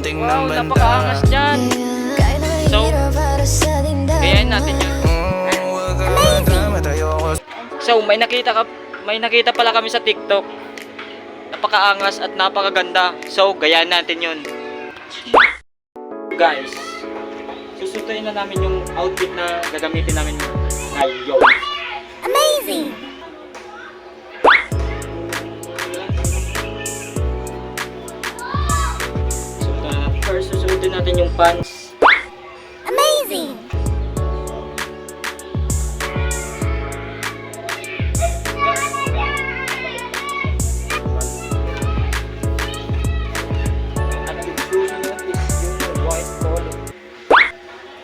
Wow, napakaangas dyan. So, gayahin natin yun. So, may nakita pala kami sa TikTok. Napakaangas at napakaganda. So, gayahin natin yun. Guys, susutuin na namin yung outfit na gagamitin namin ngayon. Amazing! So, first susutin natin yung pants. Amazing! At yung susunod is yung white polo.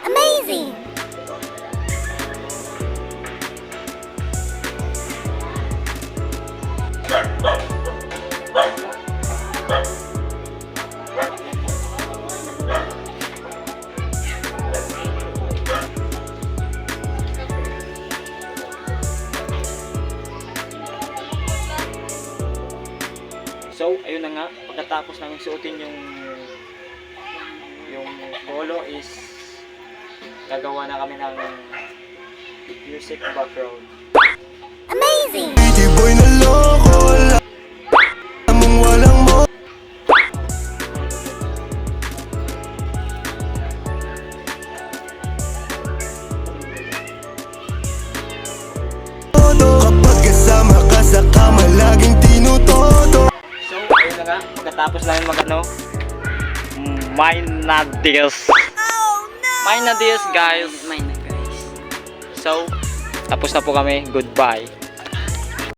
Amazing! So, ayun na nga, pagkatapos namin suotin yung polo is gagawa na kami ng music background. Amazing! Di boy na loko, lamang walang mo. Kapag kasama ka sa kama, laging tinutodo. So, ayun na nga, pagkatapos namin mine na deals. Mine na deals, guys. Mine na guys. So, tapos na po kami. Goodbye.